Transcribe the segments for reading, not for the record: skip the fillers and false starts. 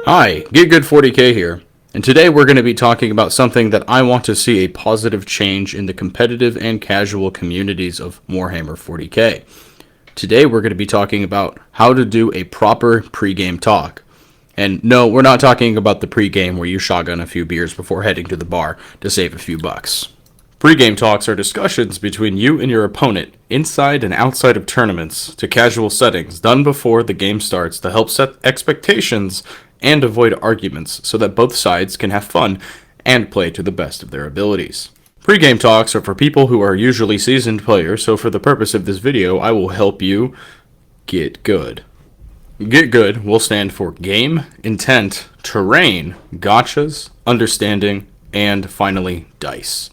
Hi, Get Good 40K here, and today we're going to be talking about something that I want to see a positive change in the competitive and casual communities of Warhammer 40K. Today we're going to be talking about how to do a proper pregame talk. And no, we're not talking about the pregame where you shotgun a few beers before heading to the bar to save a few bucks. Pre-game talks are discussions between you and your opponent, inside and outside of tournaments, to casual settings, done before the game starts to help set expectations and avoid arguments so that both sides can have fun and play to the best of their abilities. Pre-game talks are for people who are usually seasoned players, so for the purpose of this video, I will help you get good. Get good will stand for game, intent, terrain, gotchas, understanding, and finally, dice.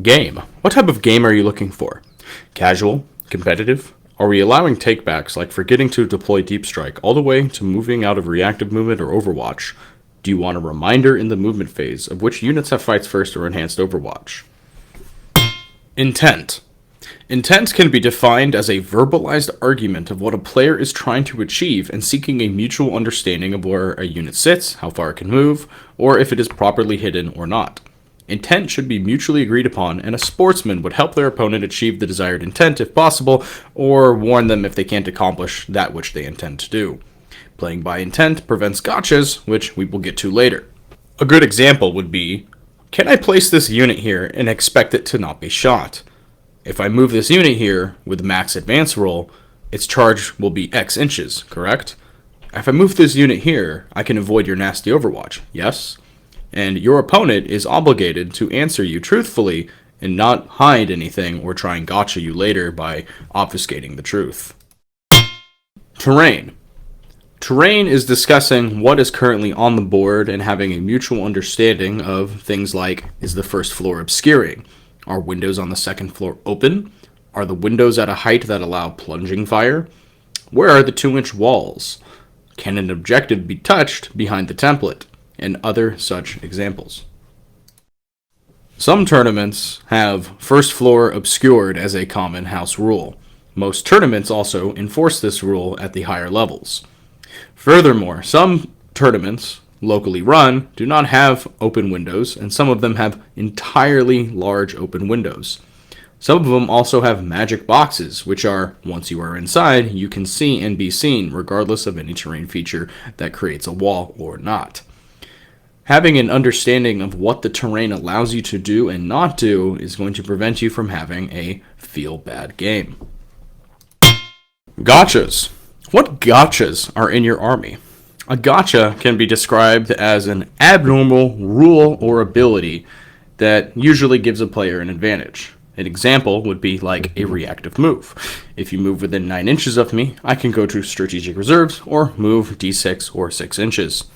Game. What type of game are you looking for? Casual? Competitive? Are we allowing takebacks like forgetting to deploy Deep Strike all the way to moving out of reactive movement or Overwatch? Do you want a reminder in the movement phase of which units have fights first or enhanced Overwatch? Intent. Intent can be defined as a verbalized argument of what a player is trying to achieve and seeking a mutual understanding of where a unit sits, how far it can move, or if it is properly hidden or not. Intent should be mutually agreed upon, and a sportsman would help their opponent achieve the desired intent if possible, or warn them if they can't accomplish that which they intend to do. Playing by intent prevents gotchas, which we will get to later. A good example would be, can I place this unit here and expect it to not be shot? If I move this unit here with max advance roll, its charge will be X inches, correct? If I move this unit here, I can avoid your nasty Overwatch, yes? And your opponent is obligated to answer you truthfully and not hide anything or try and gotcha you later by obfuscating the truth. Terrain. Terrain is discussing what is currently on the board and having a mutual understanding of things like, is the first floor obscuring? Are windows on the second floor open? Are the windows at a height that allow plunging fire? Where are the 2-inch walls? Can an objective be touched behind the template? And other such examples. Some tournaments have first floor obscured as a common house rule. Most tournaments also enforce this rule at the higher levels. Furthermore, some tournaments, locally run, do not have open windows, and some of them have entirely large open windows. Some of them also have magic boxes, which are, once you are inside, you can see and be seen regardless of any terrain feature that creates a wall or not. Having an understanding of what the terrain allows you to do and not do is going to prevent you from having a feel-bad game. Gotchas. What gotchas are in your army? A gotcha can be described as an abnormal rule or ability that usually gives a player an advantage. An example would be like a reactive move. If you move within 9 inches of me, I can go to strategic reserves or move d6 or 6 inches.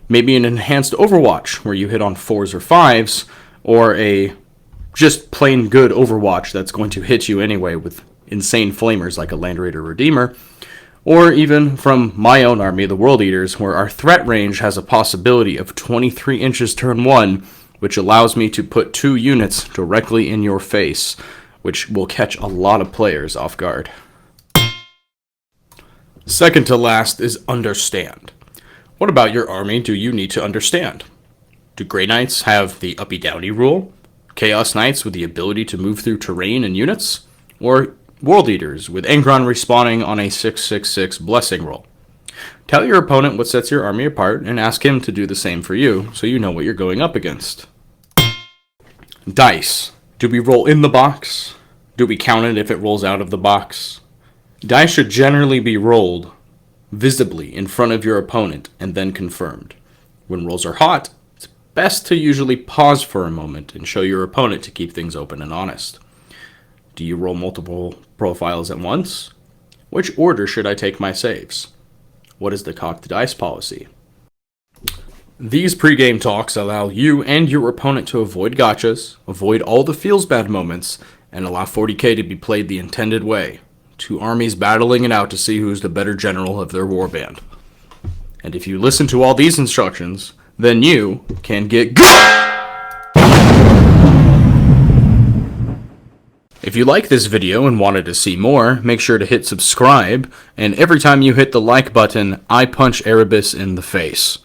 Maybe an enhanced Overwatch where you hit on 4s or 5s, or a just plain good Overwatch that's going to hit you anyway with insane flamers like a Land Raider Redeemer, or even from my own army, the World Eaters, where our threat range has a possibility of 23 inches turn 1, which allows me to put 2 units directly in your face, which will catch a lot of players off guard. Second to last is understand. What about your army do you need to understand? Do Grey Knights have the uppy-downy rule? Chaos Knights with the ability to move through terrain and units? Or World Eaters with Angron respawning on a 666 blessing roll? Tell your opponent what sets your army apart and ask him to do the same for you so you know what you're going up against. Dice. Do we roll in the box? Do we count it if it rolls out of the box? Dice should generally be rolled visibly in front of your opponent and then confirmed. When rolls are hot, it's best to usually pause for a moment and show your opponent to keep things open and honest. Do you roll multiple profiles at once? Which order should I take my saves? What is the cocked dice policy? These pregame talks allow you and your opponent to avoid gotchas, avoid all the feels bad moments, and allow 40k to be played the intended way. 2 armies battling it out to see who's the better general of their warband. And if you listen to all these instructions, then you can get good! If If you like this video and wanted to see more, make sure to hit subscribe, and every time you hit the like button, I punch Erebus in the face.